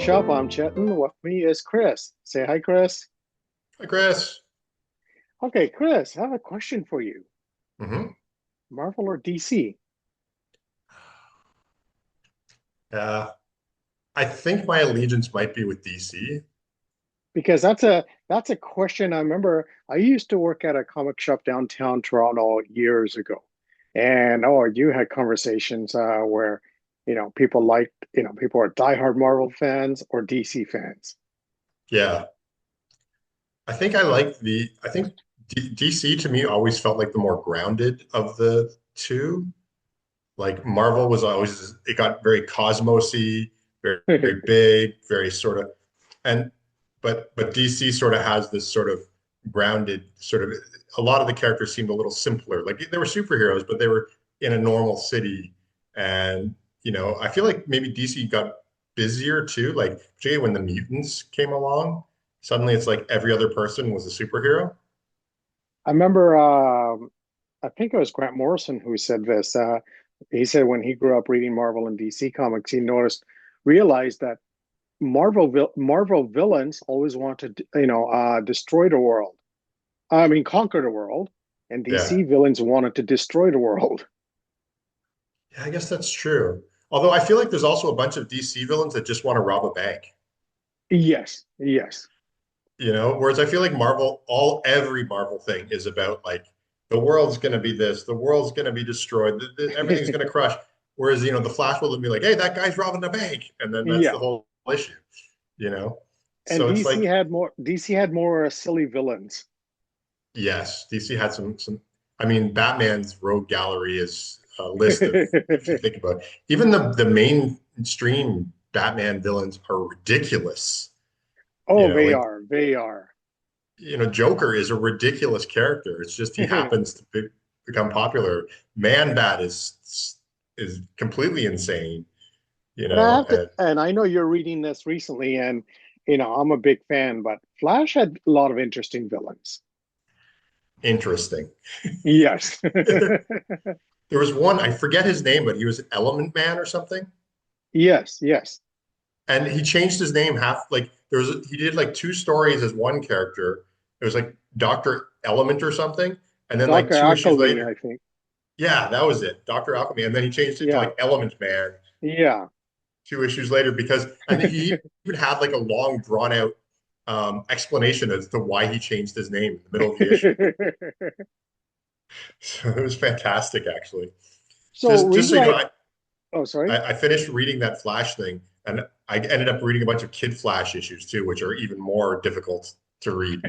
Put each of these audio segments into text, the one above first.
Shop. I'm Chetan. With me is Chris. Say hi, Chris. Hi, Chris. Okay, Chris, I have a question for you. hmm Marvel or DC? Uh, I think my allegiance might be with DC. Because that's a question I remember. I used to work at a comic shop downtown Toronto years ago. And you had conversations where, people liked, people are diehard Marvel fans or DC fans. Yeah, I think DC to me always felt like the more grounded of the two. Like Marvel was always, it got very cosmosy, very, very big, very sort of, and, but DC sort of has this sort of grounded sort of, a lot of the characters seemed a little simpler. Like they were superheroes, but they were in a normal city. And, I feel like maybe DC got busier too, like particularly when the mutants came along. Suddenly it's like every other person was a superhero. I remember, I think it was Grant Morrison who said this. He said when he grew up reading Marvel and DC comics, he realized that Marvel villains always wanted to, destroy the world. I mean, conquer the world, and Yeah. DC villains wanted to destroy the world. Yeah, I guess that's true. Although I feel like there's also a bunch of DC villains that just want to rob a bank. Yes, yes. Whereas I feel like every Marvel thing is about like the world's going to be this, the world's going to be destroyed, everything's going to crush. Whereas, the Flash will be like, hey, that guy's robbing a bank. And then that's the Yeah. whole issue, you know? And So it's like, DC had more silly villains. yes, DC had I mean, Batman's rogue gallery is a list of, if you think about it, even the mainstream Batman villains are ridiculous. Oh, they Like are. They are. Joker is a ridiculous character. It's just he happens to become popular. Man Bat is completely insane, And I have to, and and I know you're reading this recently, and I'm a big fan, but Flash had a lot of interesting villains. interesting. Yes. There was one, I forget his name, but he was an Element Man or something. Yes, yes. And he changed his name half like he did like two stories as one character. It was like Dr. Element or something. And then like Dr. two issues Ackley, I later, think. yeah, that was it. Dr. Alchemy. And then he changed it to Yeah, like Element Man yeah. two issues later because and he even had like a long drawn out explanation as to why he changed his name in the middle of the issue. So it was fantastic, actually. So Just so you know, rewrite. Oh, sorry. I finished reading that Flash thing, and I ended up reading a bunch of Kid Flash issues too, which are even more difficult to read.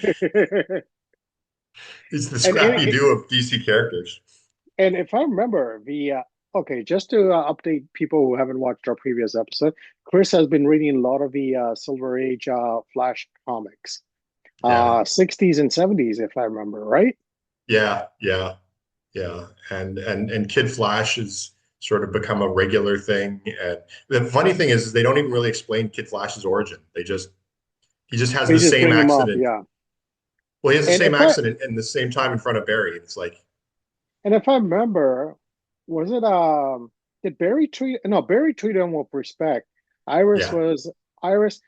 It's the and scrappy and do of DC characters. and if I remember, the okay, just to update people who haven't watched our previous episode, Chris has been reading a lot of the Silver Age Flash comics, Yeah, 60s and 70s, if I remember right. yeah, yeah, yeah. And Kid Flash has sort of become a regular thing. And the funny thing is they don't even really explain Kid Flash's origin. He just has They the just same bring him up, accident. yeah. Well, he has the And same if I accident in the same time in front of Barry. It's like, and if I remember, was it did Barry treat no Barry treated him with respect. Iris yeah. was Iris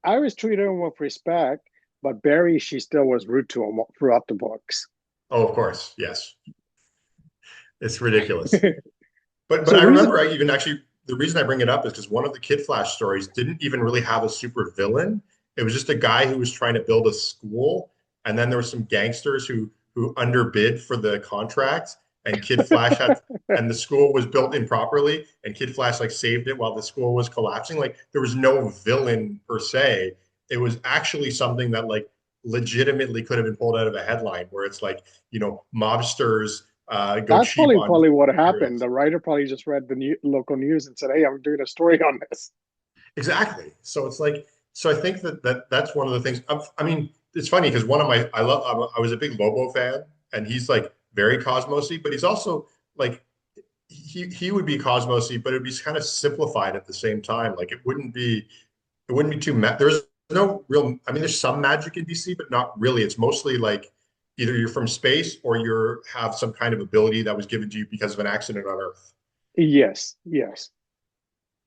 Iris treated him with respect, but Barry she still was rude to him throughout the books. Oh, of course. Yes. It's ridiculous. But So I reason remember I even actually the reason I bring it up is because one of the Kid Flash stories didn't even really have a super villain. It was just a guy who was trying to build a school, and then there were some gangsters who underbid for the contract, and Kid Flash had and the school was built improperly, and Kid Flash like saved it while the school was collapsing. Like there was no villain per se. It was actually something that like legitimately could have been pulled out of a headline where it's like, mobsters go That's cheap on probably what happened. heroes. The writer probably just read the local news and said, "Hey, I'm doing a story on this." Exactly. So it's like, so I think that's one of the things. I mean, it's funny because I was a big Lobo fan, and he's like very cosmosy, but he's also like he would be cosmosy, but it'd be kind of simplified at the same time. Like it wouldn't be too there's no real. I mean, there's some magic in DC, but not really. It's mostly like either you're from space or you have some kind of ability that was given to you because of an accident on Earth. Yes, yes.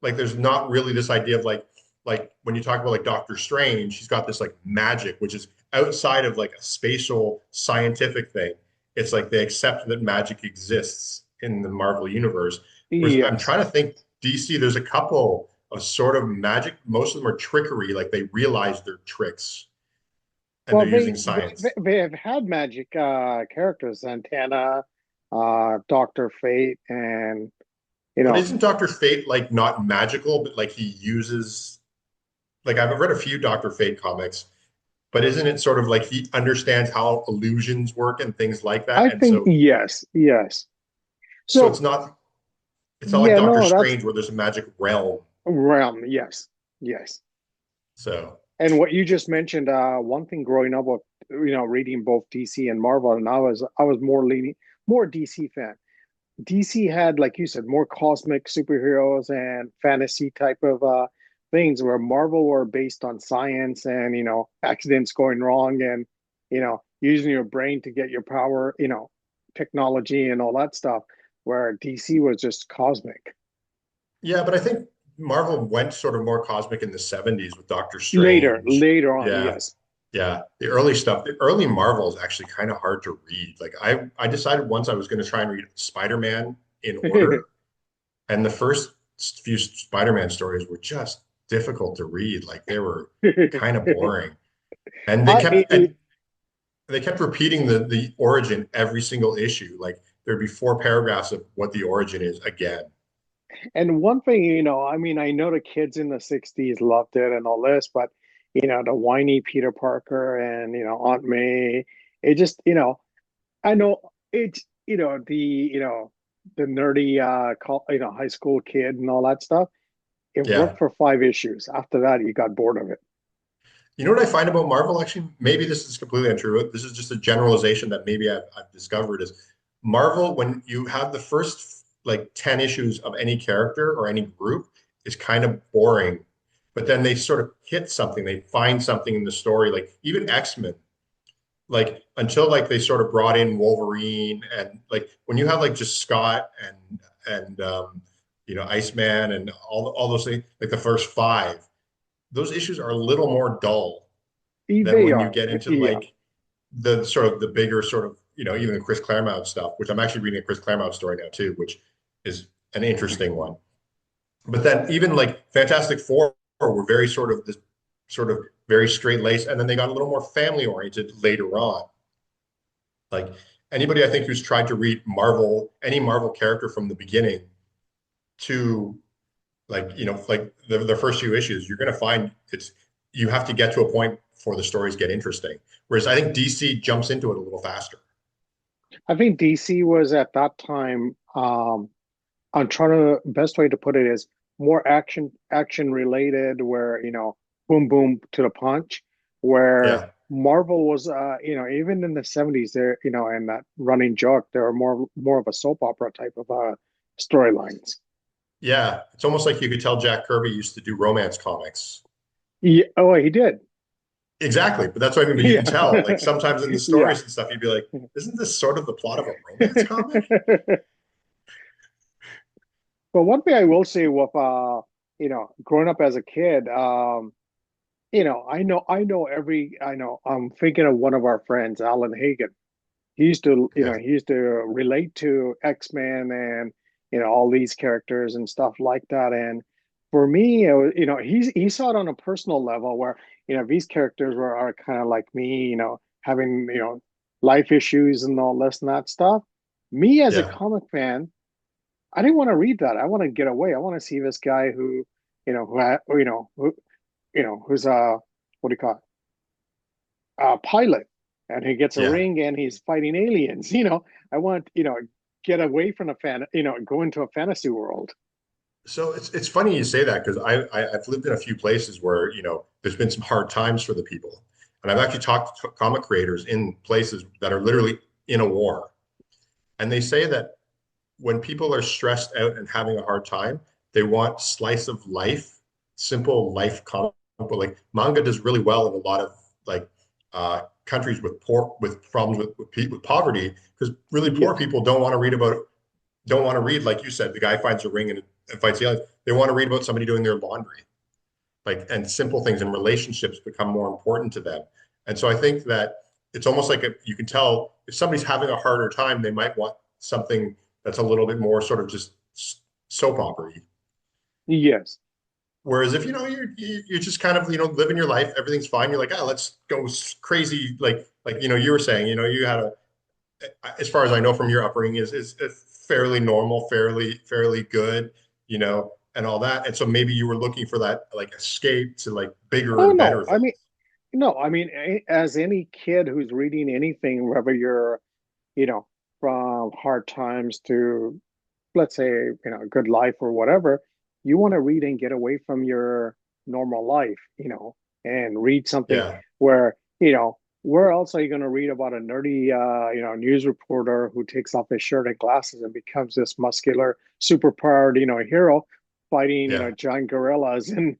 Like there's not really this idea of like like when you talk about like Doctor Strange, he's got this like magic, which is outside of like a spatial scientific thing. It's like they accept that magic exists in the Marvel universe. Whereas I'm Yes. trying to think DC, there's a couple of sort of magic. Most of them are trickery, like they realize they're tricks and Well, they're using science. they have had magic characters, Santana, Doctor Fate, and you But know, isn't Doctor Fate like not magical, but like he uses like I've read a few Doctor Fate comics, but isn't it sort of like he understands how illusions work and things like that? I And think yes, yes. so So it's not like yeah, Doctor no, that's Strange where there's a magic realm. realm. Yes, yes. So And what you just mentioned, one thing growing up with reading both DC and Marvel, and I was more leaning more DC fan. DC had, like you said, more cosmic superheroes and fantasy type of things, where Marvel were based on science and accidents going wrong and using your brain to get your power, technology and all that stuff. Where DC was just cosmic. yeah, but I think Marvel went sort of more cosmic in the 70s with Doctor Later, Strange. later on, Yeah. yes. Yeah. The early stuff, the early Marvel is actually kind of hard to read. Like I decided once I was going to try and read Spider-Man in order, and the first few Spider-Man stories were just difficult to read. Like they were kind of boring. And I they kept repeating the origin every single issue. Like there'd be 4 paragraphs of what the origin is again. And one thing, I mean, I know the kids in the 60s loved it and all this, but, the whiny Peter Parker and, Aunt May, it just, I know it's, the nerdy, high school kid and all that stuff. It Yeah. worked for 5 issues. After that, you got bored of it. You know what I find about Marvel, actually? Maybe this is completely untrue. This is just a generalization that maybe I've discovered is Marvel, when you have the first like 10 issues of any character or any group, is kind of boring. But then they sort of hit something, they find something in the story, like even X-Men, like until like they sort of brought in Wolverine and like when you have like just Scott and Iceman and all those things, like the first 5, those issues are a little more dull than They when you are, get into yeah. like the sort of the bigger sort of, even the Chris Claremont stuff, which I'm actually reading a Chris Claremont story now too, which is an interesting one. But then even like Fantastic Four were very sort of this sort of very straight laced, and then they got a little more family oriented later on. Like anybody I think who's tried to read Marvel, any Marvel character from the beginning to like like the first few issues, you're going to find you have to get to a point before the stories get interesting, whereas I think DC jumps into it a little faster. I think DC was at that time, I'm trying to best way to put it is more action related, where boom boom to the punch, where Yeah, Marvel was even in the 70s there, and that running joke, there are more of a soap opera type of storylines. yeah, it's almost like you could tell Jack Kirby used to do romance comics. Yeah, oh, he did. Exactly, but that's what I mean. But you can Yeah. tell, like sometimes in the Yeah. stories and stuff, you'd be like, "Isn't this sort of the plot of a romance comic?" But one thing I will say with growing up as a kid, I know I'm thinking of one of our friends, Alan Hagen. Yeah, He used to relate to X-Men and all these characters and stuff like that. And for me, he saw it on a personal level where these characters are kind of like me, having life issues and all this and that stuff. Me as a yeah, comic fan, I didn't want to read that. I want to get away. I want to see this guy who, who's what do you call it? Pilot, and he gets a yeah. ring and he's fighting aliens. I want get away from a go into a fantasy world. So it's funny you say that because I've lived in a few places where there's been some hard times for the people, and I've actually talked to comic creators in places that are literally in a war, and they say that when people are stressed out and having a hard time, they want slice of life, simple life comic. Like manga does really well in a lot of like countries with problems with poverty because really poor Yes, people don't want to read like you said. The guy finds a ring and fights the aliens. They want to read about somebody doing their laundry. like, and simple things and relationships become more important to them. And so I think that it's almost like you can tell if somebody's having a harder time, they might want something that's a little bit more sort of just soap opera. Yes. Whereas if you know you're just kind of living your life, everything's fine. You're like, ah, let's go crazy. Like you were saying, you had a, as far as I know from your upbringing, is fairly normal, fairly good, and all that. And so maybe you were looking for that like escape to like bigger Oh and no, better I mean, things. no, I mean, as any kid who's reading anything, whether you're, you know, from hard times to, let's say, good life or whatever, you want to read and get away from your normal life, and read something Yeah, where, where else are you going to read about a nerdy, news reporter who takes off his shirt and glasses and becomes this muscular, superpowered, hero fighting, yeah, giant gorillas and,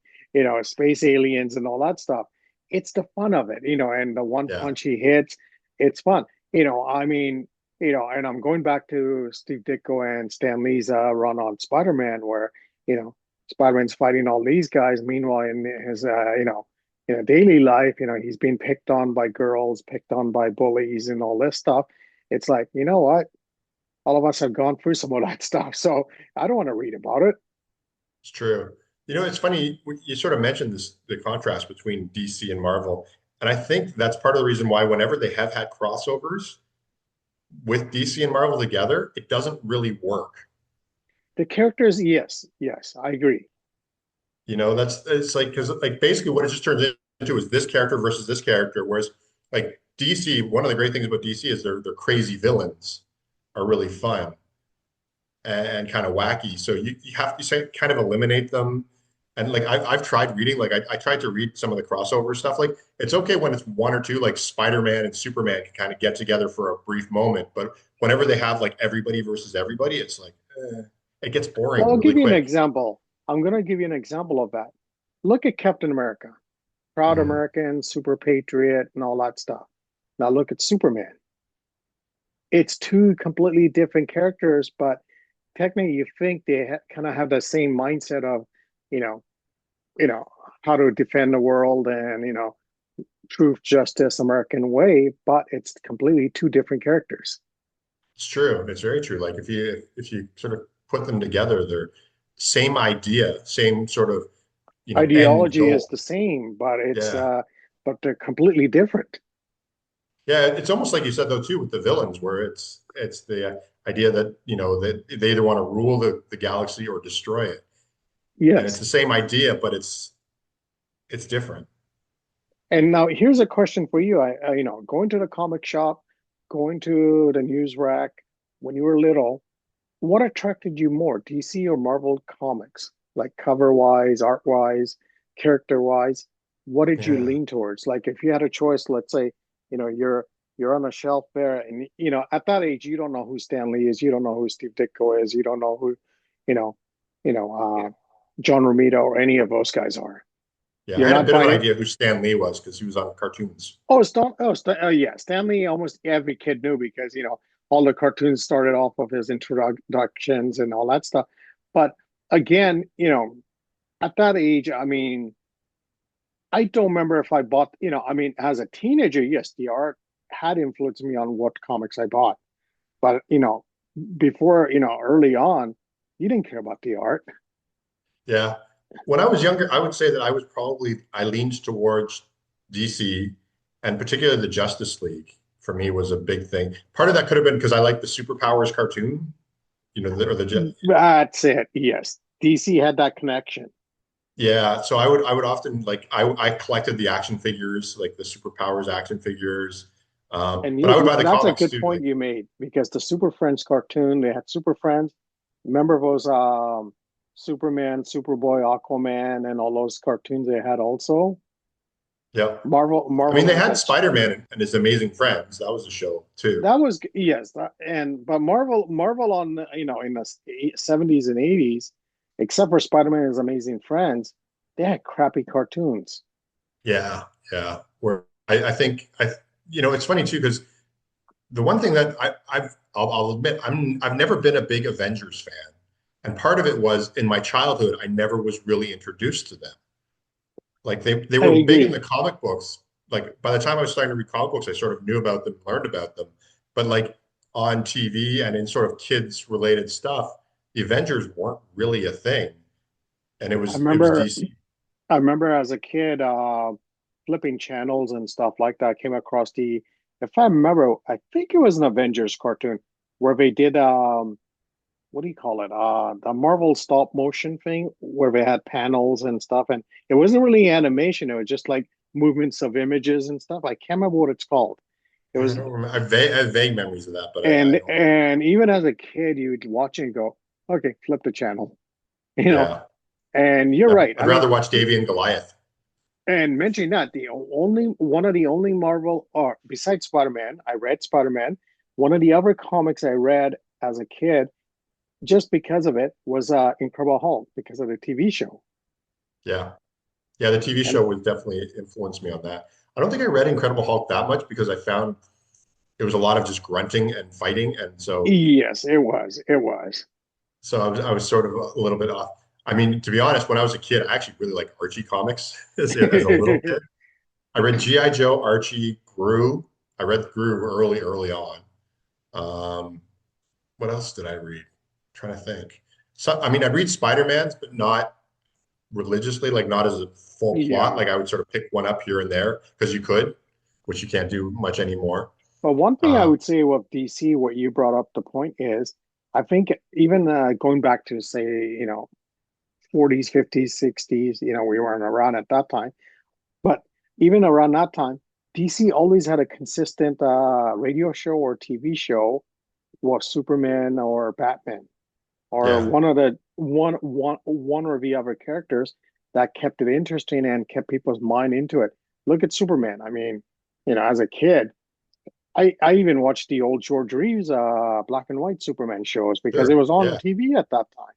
space aliens and all that stuff. It's the fun of it, and the one yeah, punch he hits, it's fun. I mean, and I'm going back to Steve Ditko and Stan Lee's run on Spider-Man, where you know Spider-Man's fighting all these guys. Meanwhile, in his daily life, he's being picked on by girls, picked on by bullies, and all this stuff. It's like, you know what? All of us have gone through some of that stuff, so I don't want to read about it. it's true. It's funny you sort of mentioned the contrast between DC and Marvel, and I think that's part of the reason why whenever they have had crossovers with DC and Marvel together, it doesn't really work. The characters, yes, yes, I agree. That's it's like because like basically what it just turns into is this character versus this character. Whereas like DC, one of the great things about DC is their crazy villains are really fun and kind of wacky. So you have to say kind of eliminate them. And like I've tried reading, like I tried to read some of the crossover stuff. Like it's okay when it's one or two, like Spider-Man and Superman can kind of get together for a brief moment. But whenever they have like everybody versus everybody, it's like it gets Well, boring I'll really give you an quick. example. I'm going to give you an example of that. Look at Captain America, proud Mhm. American, super patriot, and all that stuff. Now look at Superman. It's two completely different characters, but technically, you think they kind of have the same mindset of, you know, you know, how to defend the world and truth, justice, American way, but it's completely two different characters. It's true. It's very true. Like if you sort of put them together, they're same idea, same sort of, end Ideology is goal. the same, but Yeah. but they're completely different. Yeah, it's almost like you said though too with the villains, where it's the idea that, that they either want to rule the galaxy or destroy it. And it's Yes. the same idea, but it's different. And now here's a question for you. Going to the comic shop, going to the news rack when you were little, what attracted you more, DC or Marvel comics? Like cover wise, art wise, character wise, what did you Yeah. lean towards? Like if you had a choice, let's say, you're on a shelf there, and at that age you don't know who Stan Lee is, you don't know who Steve Ditko is, you don't know who, you know, you know, John Romita or any of those guys are. Yeah. I You're had a not bit of an buying. idea who Stan Lee was because he was on cartoons. Oh, yeah, Stanley. Almost every kid knew because all the cartoons started off of his introductions and all that stuff. But again, at that age, I mean, I don't remember if I bought. I mean, as a teenager, yes, the art had influenced me on what comics I bought. But before, early on, you didn't care about the art. Yeah. When I was younger, I would say that I leaned towards DC, and particularly the Justice League for me was a big thing. Part of that could have been because I like the Superpowers cartoon, or That's it. Yes, DC had that connection. yeah. So I would often like I collected the action figures, like the Superpowers action figures. And But I would buy the that's a comics good too. point Like, you made because the Super Friends cartoon, they had Super Friends. Remember those Superman, Superboy, Aquaman, and all those cartoons they had also? yeah. I Marvel mean, they had had that. Spider-Man and his Amazing Friends. That was a show too. That was yes, and but Marvel on in the 70s and 80s, except for Spider-Man and His Amazing Friends, they had crappy cartoons. Yeah, yeah. Where I think it's funny too because the one thing that I'll admit I've never been a big Avengers fan, and part of it was in my childhood I never was really introduced to them. Like they I were big in agree. the comic books. Like by the time I was starting to read comic books, I sort of knew about them, learned about them. But like on TV and in sort of kids related stuff, the Avengers weren't really a thing. And I it was remember DC. I remember as a kid, flipping channels and stuff like that. I came across if I remember, I think it was an Avengers cartoon where they did, what do you call it? The Marvel stop motion thing where they had panels and stuff, and it wasn't really animation. It was just like movements of images and stuff. I can't remember what it's called. It I was, don't remember. I have vague memories of that, but I don't. and even as a kid, you'd watch it and go, okay, flip the channel, you know. Yeah. And you're right. I'd I mean, rather watch Davy and Goliath. and mentioning that, the only one of the only Marvel, or besides Spider-Man, I read Spider-Man. One of the other comics I read as a kid, just because of it, was Incredible Hulk because of the TV show. Yeah. Yeah, the TV And show would definitely influence me on that. I don't think I read Incredible Hulk that much because I found it was a lot of just grunting and fighting, and yes, it was. It was. I was sort of a little bit off. I mean, to be honest, when I was a kid, I actually really liked Archie comics as a little kid. I read G.I. Joe, Archie, Gru. I read Gru early on. Um, what else did I read? I'm trying to think. So, I mean, I'd read Spider-Man's, but not religiously, like not as a full plot. Yeah. Like I would sort of pick one up here and there because you could, which you can't do much anymore. But one thing I Um, would say with DC, what you brought up the point is, I think even going back to say, 40s, 50s, 60s, we weren't around at that time. But even around that time, DC always had a consistent radio show or TV show was Superman or Batman or yeah, one or the other characters that kept it interesting and kept people's mind into it. Look at Superman. I mean, as a kid, I even watched the old George Reeves black and white Superman shows because it sure, was on yeah, TV at that time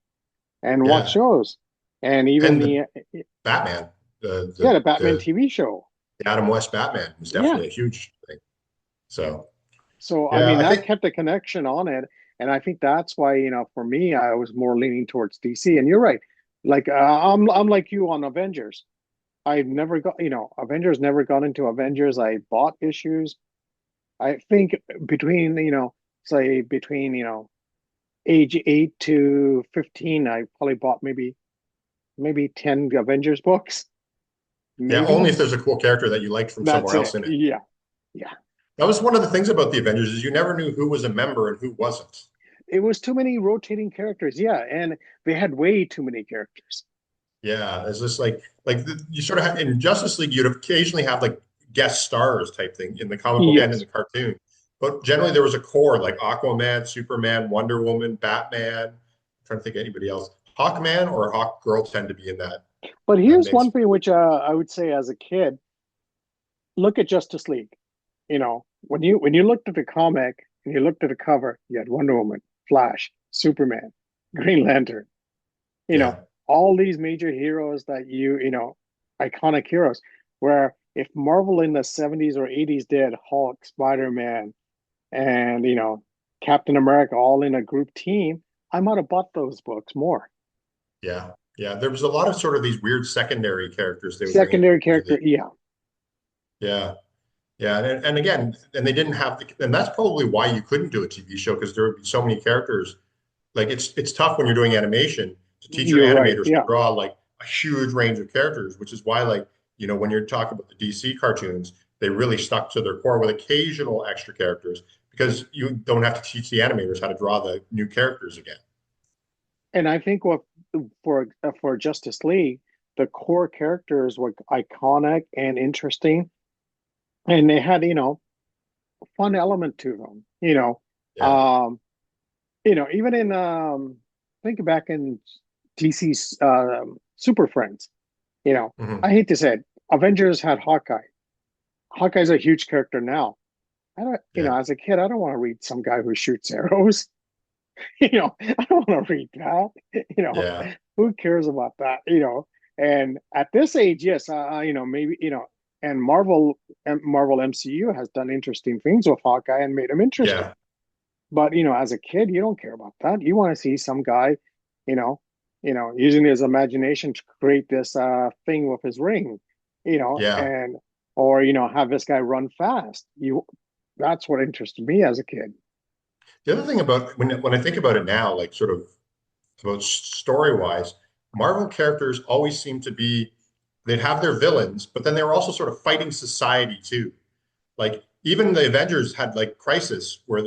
and what yeah. shows. And even And the Batman, the Batman TV show. the Adam West Batman was Yeah. definitely a huge thing. So So, I yeah, mean, I that think kept a connection on it. And I think that's why, for me, I was more leaning towards DC. And you're right. Like, I'm like you on Avengers. I've never got, Avengers never got into Avengers. I bought issues. I think between, say between, age 8 to 15, I probably bought maybe 10 Avengers books. yeah, only Maybe. if there's a cool character that you liked from That's somewhere it. else in it. Yeah. Yeah. That was one of the things about the Avengers is you never knew who was a member and who wasn't. It was too many rotating characters. Yeah. And they had way too many characters. Yeah, it's just you sort of have in Justice League, you'd occasionally have like guest stars type thing in the comic book and in Yes. the cartoon. But generally there was a core like Aquaman, Superman, Wonder Woman, Batman. I'm trying to think of anybody else. Hawkman or Hawk Girl tend to be in But that here's mix. one thing which I would say as a kid, look at Justice League. When you looked at the comic and you looked at the cover, you had Wonder Woman, Flash, Superman, Green Lantern, you know, Yeah. all these major heroes that iconic heroes. Where if Marvel in the 70s or 80s did Hulk, Spider-Man, and Captain America all in a group team, I might have bought those books more. Yeah. Yeah. There was a lot of sort of these weird secondary characters they would bring Secondary into the character, yeah. yeah. Yeah, and again, and they didn't have and that's probably why you couldn't do a TV show because there would be so many characters. Like it's tough when you're doing animation to teach your You're right. animators to Yeah. draw like a huge range of characters, which is why when you're talking about the DC cartoons, they really stuck to their core with occasional extra characters because you don't have to teach the animators how to draw the new characters again. And I think what for Justice League, the core characters were iconic and interesting, and they had fun element to them. Yeah. Um, even in think back in DC's Super Friends. Hmm. I hate to say it, Avengers had Hawkeye. Hawkeye's a huge character now. I don't, Yeah. as a kid, I don't want to read some guy who shoots arrows. I don't want to read that. You know, Yeah. who cares about that? And at this age, yes, maybe, and Marvel MCU has done interesting things with Hawkeye and made him interesting. Yeah. But as a kid, you don't care about that. You want to see some guy, you know, using his imagination to create this thing with his ring. Yeah. and or have this guy run fast. That's what interested me as a kid. The other thing about when I think about it now, like sort of about story wise, Marvel characters always seem to be they'd have their villains, but then they were also sort of fighting society too. Like even the Avengers had like Crisis, where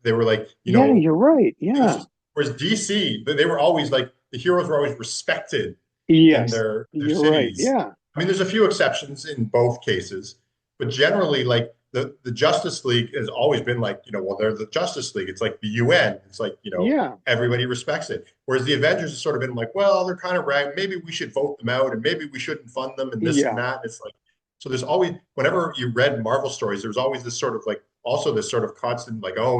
they were like Yeah, you're right. it was Yeah. just whereas DC they were always like the heroes were always respected in Yes, their you're right. cities. Yeah. I mean, there's a few exceptions in both cases, but generally, like the Justice League has always been like, well, they're the Justice League. It's like the UN. It's like, Yeah. everybody respects it. Whereas the Avengers has sort of been like, well, they're kind of right. Maybe we should vote them out, and maybe we shouldn't fund them, and this and Yeah. that. And it's like, so there's always, whenever you read Marvel stories, there's always this sort of like, also this sort of constant, like, oh,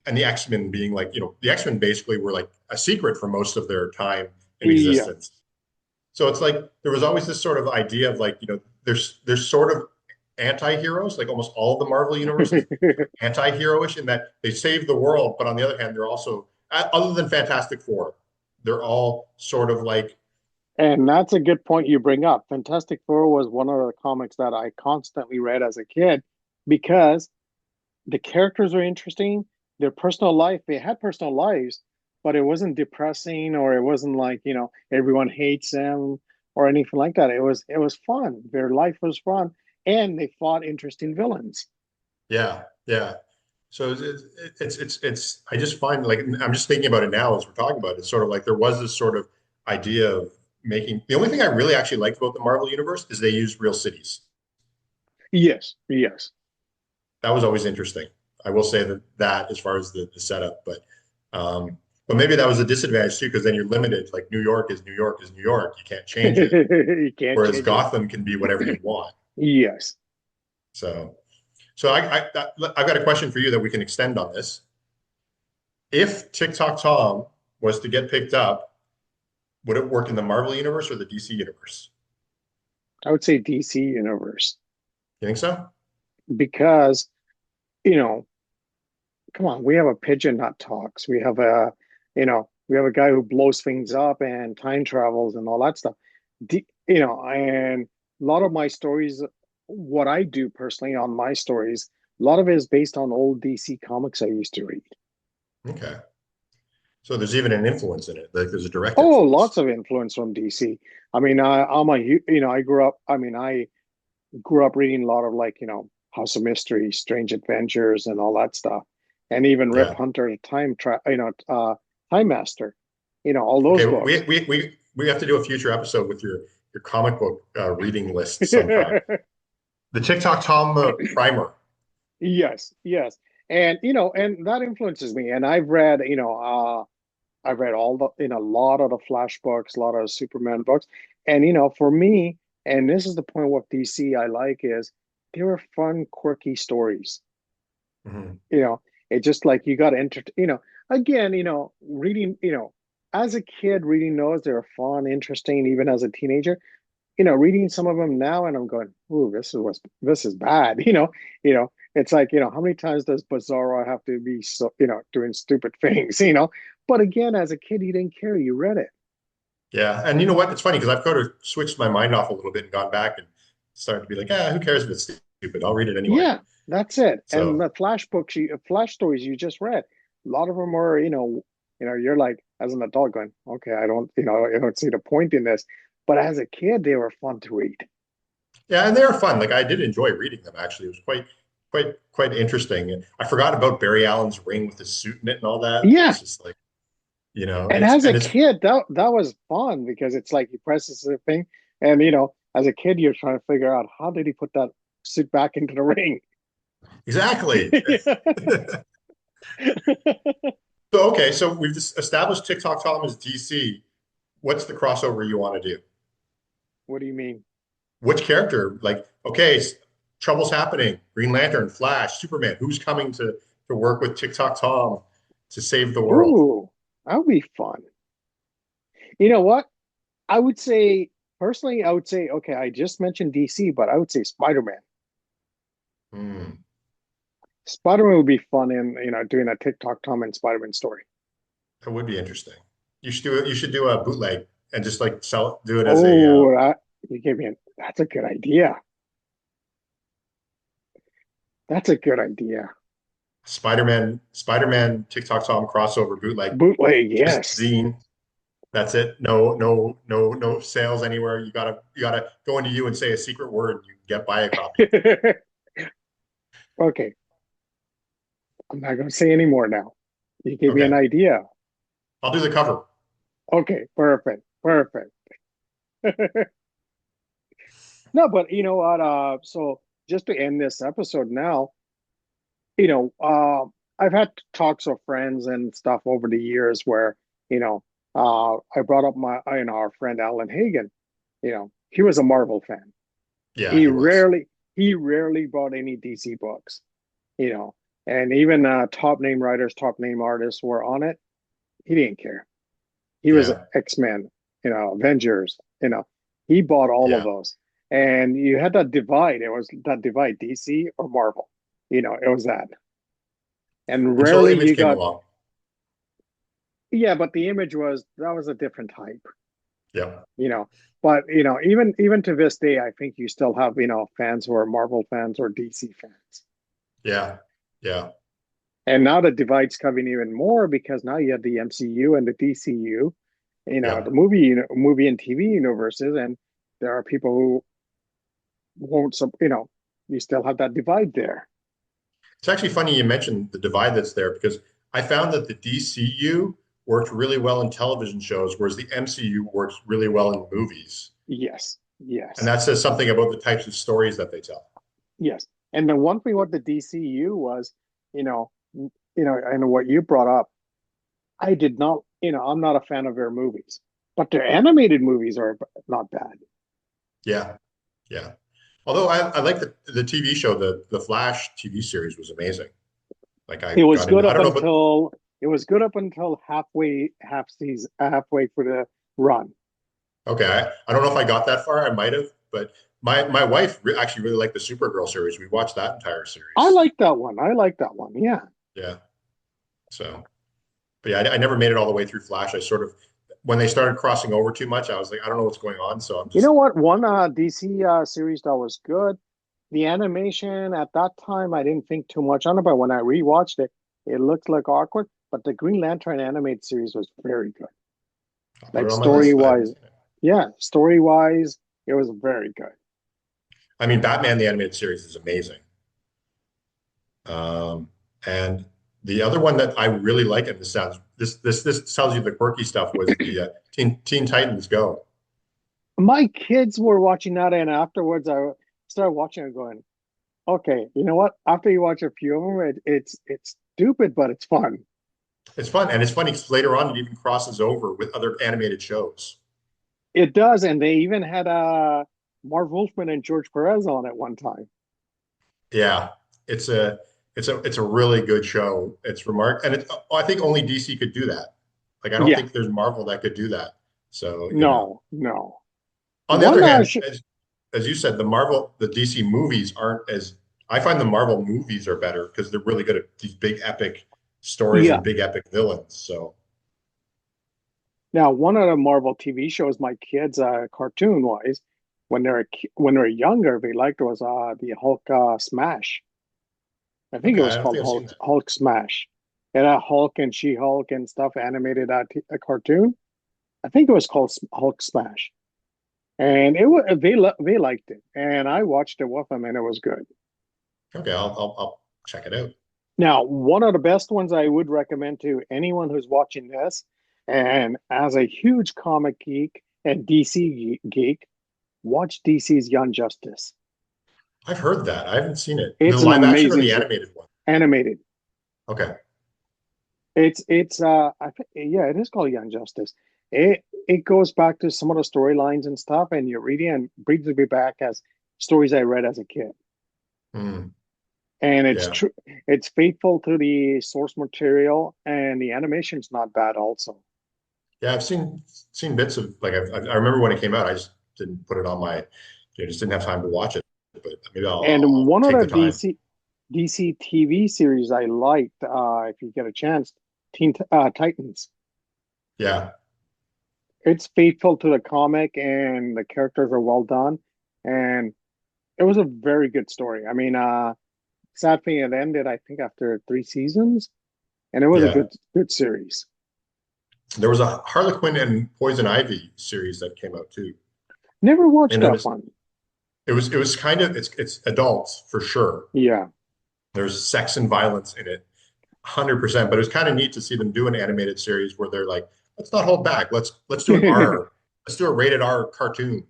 and the X-Men being like, the X-Men basically were like a secret for most of their time in Yeah. existence. So it's like there was always this sort of idea of like, there's sort of anti-heroes, like almost all of the Marvel universe is anti-heroish in that they save the world, but on the other hand, they're also other than Fantastic Four, they're all sort of like, And that's a good point you bring up. Fantastic Four was one of the comics that I constantly read as a kid because the characters were interesting. Their personal life, they had personal lives, but it wasn't depressing or it wasn't like, everyone hates them or anything like that. It was fun. Their life was fun and they fought interesting villains. yeah, yeah. So it's I just find like I'm just thinking about it now as we're talking about it. It's sort of like there was this sort of idea of making the only thing I really actually liked about the Marvel universe is they used real cities. Yes, yes. That was always interesting. I will say that as far as the setup, but maybe that was a disadvantage too, because then you're limited. Like New York is New York is New York. You can't change it. You can't Whereas change it. Gotham can be whatever you want. Yes. So, I've got a question for you that we can extend on this. If TikTok Tom was to get picked up, would it work in the Marvel universe or the DC universe? I would say DC Universe You think so? because, you know, come on, we have a pigeon that talks. We have a guy who blows things up and time travels and all that stuff. And a lot of my stories, what I do personally on my stories, a lot of it is based on old DC comics I used to read. Okay. So there's even an influence in it. Like there's a direct Oh, influence. lots of influence from DC. I mean, I grew up reading a lot of like, House of Mystery, Strange Adventures, and all that stuff, and even Rip Yeah. Hunter, Time Master, all those Okay. books. We have to do a future episode with your comic book reading list sometime. The TikTok Tom primer. Yes, and that influences me. And I've read all a lot of the Flash books, a lot of Superman books, and for me, and this is the point with DC I like is they were fun, quirky stories. Mhm. you know it just like you got to enter, again, reading, as a kid reading those, they're fun, interesting, even as a teenager, reading some of them now and I'm going, ooh, this is bad. It's like, how many times does Bizarro have to be so, doing stupid things, but again, as a kid you didn't care, you read it. Yeah. And you know what? It's funny because I've kind of switched my mind off a little bit and gone back and started to be like, who cares if it's stupid? I'll read it anyway. Yeah, that's it. And So the flash stories you just read, a lot of them are, you're like, as an adult going, okay, I don't see the point in this. But as a kid, they were fun to read. yeah, and they are fun. Like I did enjoy reading them actually. It was quite interesting. I forgot about Barry Allen's ring with his suit in it and all that. Yeah. It's just like, And as a kid, that was fun because it's like he presses the thing, and as a kid, you're trying to figure out how did he put that suit back into the ring. exactly. So okay, so we've just established TikTok Tom as DC. What's the crossover you want to do? What do you mean? Which character? Like, okay, trouble's happening. Green Lantern, Flash, Superman. Who's coming to work with TikTok Tom to save the world? Ooh, that would be fun. You know what? I would say personally, I would say, okay, I just mentioned DC, but I would say Spider-Man. Hmm. Spider-Man would be fun in, doing a TikTok Tom and Spider-Man story. That would be interesting. You should do a bootleg and just like do it as a Oh, that. You gave me that's a good idea. That's a good idea. Spider-Man TikTok Tom crossover bootleg, Bootleg, just yes. zine. That's it. No sales anywhere. You gotta go into you and say a secret word. You can get buy a copy. Okay, I'm not going to say any more now. You gave me an Okay, idea. I'll do the cover. Okay, perfect, perfect. No, but you know what? So just to end this episode now, you know, I've had talks with friends and stuff over the years where, I brought up our friend Alan Hagen. He was a Marvel fan. Yeah, He he was. rarely, he rarely bought any DC books, you know, and even top name writers, top name artists were on it. He didn't care. He was Yeah, X-Men, Avengers, he bought all of yeah. those. And you had that divide. It was that divide, DC or Marvel. It was that. And Until rarely Image you came got, along. yeah, but the image was that was a different type, Yeah, you know. But even to this day, I think you still have, fans who are Marvel fans or DC fans. yeah, yeah, And now the divide's coming even more because now you have the MCU and the DCU, yeah. the movie and TV universes, and there are people who won't, you still have that divide there. It's actually funny you mentioned the divide that's there because I found that the DCU worked really well in television shows, whereas the MCU works really well in movies. Yes, And yes, that says something about the types of stories that they tell. yes. And the one thing with the DCU was, and what you brought up, I did not, I'm not a fan of their movies, but their animated movies are not bad. Yeah, yeah. Although I like the TV show, the Flash TV series was amazing. Like I It was got into, good I up don't know, but until halfway for the run. okay, I don't know if I got that far. I might have, but my wife actually really liked the Supergirl series. We watched that entire I series. like that one. I like that one. Yeah. Yeah. So, but yeah, I never made it all the way through Flash. I sort of, when they started crossing over too much, I was like, I don't know what's going on. So I'm You know just, what? One DC series that was good. The animation at that time, I didn't think too much on it, but when I rewatched it, it looked like awkward. But the Green Lantern animated series was very good. I'll put Like it on my list. I haven't story-wise, seen it. yeah, story-wise, it was very good. I mean, Batman the animated series is amazing. And the other one that I really like, and this tells you the quirky stuff, was the Teen Titans Go. My kids were watching that, and afterwards, I started watching it, going, "Okay, you know what? After you watch a few of them, it's stupid, but it's fun." It's fun, and it's funny because later on it even crosses over with other animated shows. It does, and they even had Marv Wolfman and George Perez on at one time. Yeah, it's a it's a really good show. It's and I think only DC could do that. Like I don't Yeah, think there's Marvel that could do that. So, no, no. on the One other hand, as you said, the DC movies aren't as I find the Marvel movies are better because they're really good at these big epic stories yeah. and big epic villains. So, Now, one of the Marvel TV shows my kids, cartoon wise, when they're younger, they liked was the Hulk Smash. I think it okay, was I don't called think I've seen that. Hulk Smash. And Hulk and She Hulk and stuff animated a cartoon. I think it was called Hulk Smash, and they liked it, and I watched it with them, and it was good. Okay, I'll check it out. Now, one of the best ones I would recommend to anyone who's watching this, and as a huge comic geek and DC geek, watch DC's Young Justice. I've heard that. I haven't seen it. The It's an live action or amazing the show, animated one? animated. Okay. It's I think yeah, it is called Young Justice. It goes back to some of the storylines and stuff, and you're reading and brings me back as stories I read as a kid. Hmm. And it's Yeah. true, it's faithful to the source material, and the animation's not bad also. Yeah, I've seen bits of like I remember when it came out. I just didn't put it on my, just didn't have time to watch it. But maybe And I'll one of take the the time. DC TV series I liked, if you get a chance, Titans. Yeah, it's faithful to the comic, and the characters are well done, and it was a very good story. I mean, sad thing it ended, I think, after 3 seasons, and it was a Yeah. good series. There was a Harlequin and Poison Ivy series that came out too. Never watched And it that was one. it was kind of it's adults for sure. Yeah. There's sex and violence in it, 100%. But it was kind of neat to see them do an animated series where they're like, let's not hold back. Let's do an R. Let's do a rated R cartoon.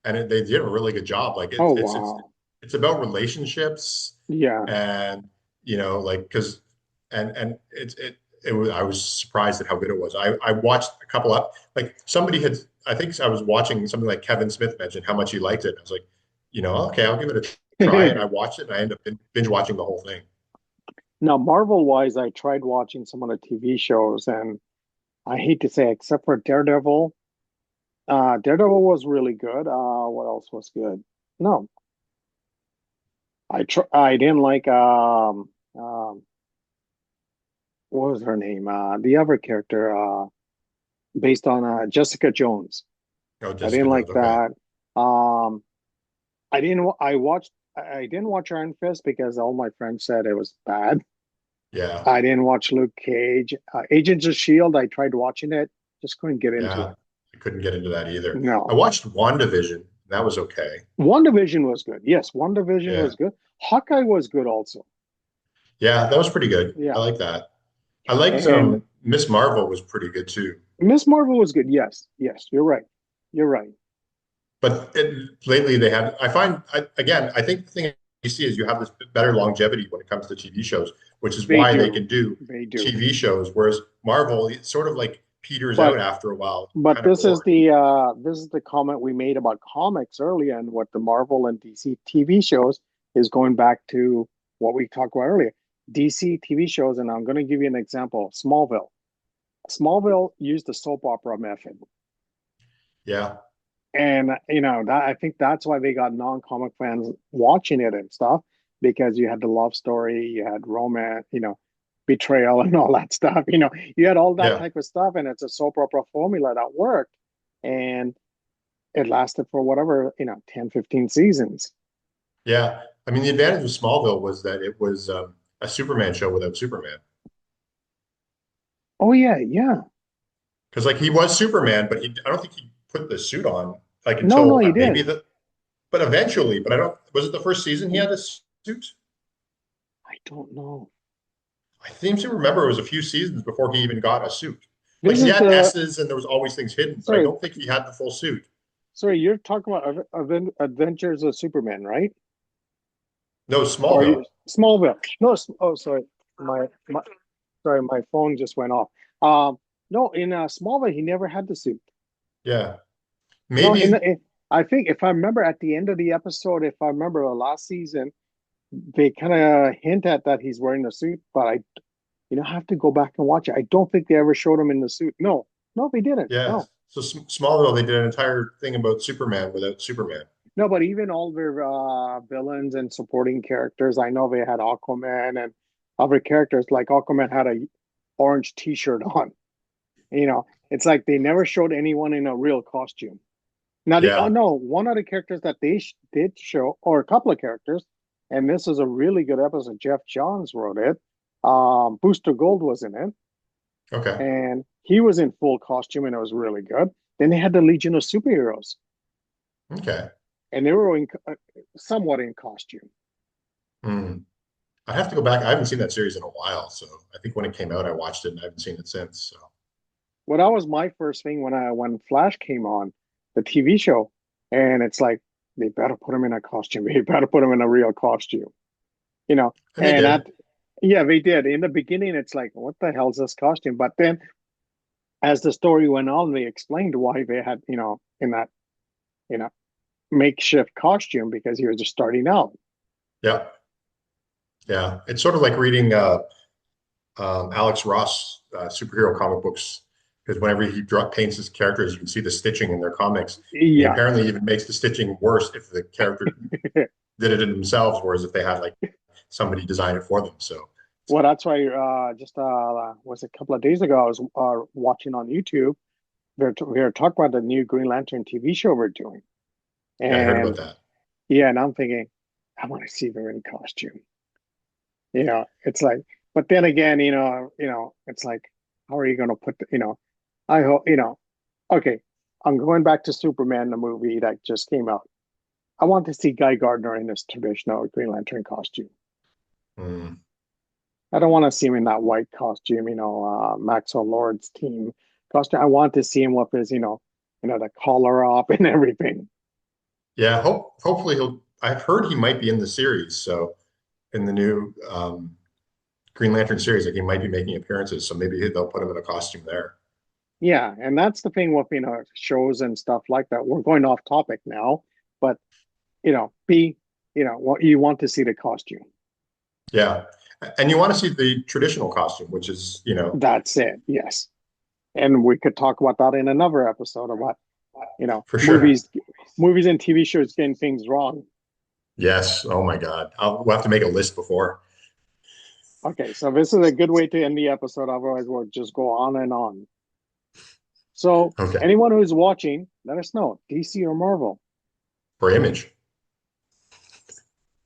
And they did a really good job. Like Oh it's wow. it's about relationships Yeah. and like because and it was I was surprised at how good it was. I watched a couple up like somebody had I think I was watching something like Kevin Smith mentioned how much he liked it. I was like, okay, I'll give it a try. And I watched it and I ended up binge watching the whole thing. Now, Marvel wise, I tried watching some of the TV shows, and I hate to say, except for Daredevil, Daredevil was really good. What else was good? No, I didn't like what was her name? The other character, based on Jessica Jones. Oh, I Jessica didn't like Jones. Okay. that. Um, I didn't. I watched. I didn't watch Iron Fist because all my friends said it was bad. Yeah. I didn't watch Luke Cage. Agents of Shield. I tried watching it, just couldn't get into Yeah. it. I couldn't get into that either. I No. watched WandaVision. That was okay. WandaVision was good. Yes, WandaVision Yeah. was good. Hawkeye was good also. Yeah, that was pretty good. I Yeah. like that. I liked And Miss Marvel was pretty good too. Miss Marvel was good. Yes. Yes, you're right. You're right. But lately they have, I find, again, I think the thing you see is you have this better longevity when it comes to TV shows, which is They why they do. can do They do. TV shows, whereas Marvel, it sort of like peters But out after a while, but kind of boring. this is the comment we made about comics earlier, and what the Marvel and DC TV shows is going back to what we talked about earlier. DC TV shows, and I'm going to give you an example. Smallville. Smallville used the soap opera method. Yeah. And that, I think that's why they got non-comic fans watching it and stuff, because you had the love story, you had romance, betrayal and all that stuff. You had all that Yeah. type of stuff, and it's a soap opera formula that worked, and it lasted for whatever, 10, 15 seasons. Yeah. I mean, the advantage of Smallville was that it was a Superman show without Superman. Oh yeah, yeah. Because like he was Superman, but I don't think he put the suit on like No, no, until he maybe didn't. but eventually. But I don't. Was it the first season he had a suit? I don't know. I seem to remember it was a few seasons before he even got a suit. Like This he is had the S's and there was always things hidden, but I sorry, don't think he had the full suit. sorry. You're talking about Adventures of Superman, right? No, Or Smallville. Smallville? No. Oh, sorry. My sorry, my phone just went off. No, in Smallville, he never had the suit. Yeah, No, maybe. I think if I remember at the end of the episode, if I remember the last season, they kind of hint at that he's wearing the suit, but I have to go back and watch it. I don't think they ever showed him in the suit. No, no, they didn't. Yeah. No, So Smallville, they did an entire thing about Superman without Superman. no, but even all their villains and supporting characters, I know they had Aquaman and other characters. Like Aquaman had a orange T-shirt on. It's like they never showed anyone in a real costume. Now, Yeah. no, one of the characters that they did show, or a couple of characters, and this is a really good episode. Jeff Johns wrote it. Booster Gold was in it, Okay. and he was in full costume, and it was really good. Then they had the Legion of Superheroes, Okay. and they were somewhat in costume. Hmm. I have to go back. I haven't seen that series in a while, so I think when it came out, I watched it and I haven't seen it since. So Well, that was my first thing when Flash came on, the TV show, and it's like they better put him in a costume. They better put him in a real costume. you know, and they and did. yeah, they did. In the beginning, it's like, what the hell's this costume? But then as the story went on, they explained why they had, in that, you know, makeshift costume because he was just starting out. Yeah. Yeah. It's sort of like reading Alex Ross superhero comic books because whenever he paints his characters, you can see the stitching in their comics. And he Yeah. apparently even makes the stitching worse if the character did it in themselves, whereas if they had like somebody design it for them. So Well, that's why just was a couple of days ago I was watching on YouTube. we're talking about the new Green Lantern TV show we're doing, Yeah, I heard about and that. yeah, and I'm thinking, I want to see them in costume. It's like, but then again, it's like, how are you going to put I hope, okay, I'm going back to Superman, the movie that just came out. I want to see Guy Gardner in his traditional Green Lantern costume. Mm. I don't want to see him in that white costume, Maxwell Lord's team costume. I want to see him with his, the collar up and everything. Yeah, hopefully he'll. I've heard he might be in the series, so in the new Green Lantern series, like he might be making appearances. So maybe they'll put him in a costume there. Yeah, and that's the thing with, shows and stuff like that. We're going off topic now, but what you want to see the costume. Yeah, and you want to see the traditional costume, which is, That's it. Yes. And we could talk about that in another episode of what, for sure. movies and TV shows getting things wrong. Yes. Oh my God. We'll have to make a list before. Okay, so this is a good way to end the episode. Otherwise, we'll just go on and on. So, Okay. anyone who's watching, let us know, DC or Marvel. For Image.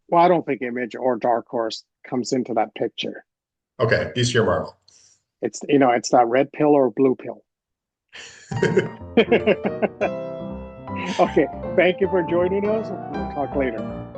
Well, I don't think Image or Dark Horse comes into that picture. Okay. DC or Marvel. It's that red pill or blue pill. Okay, thank you for joining us. We'll talk later.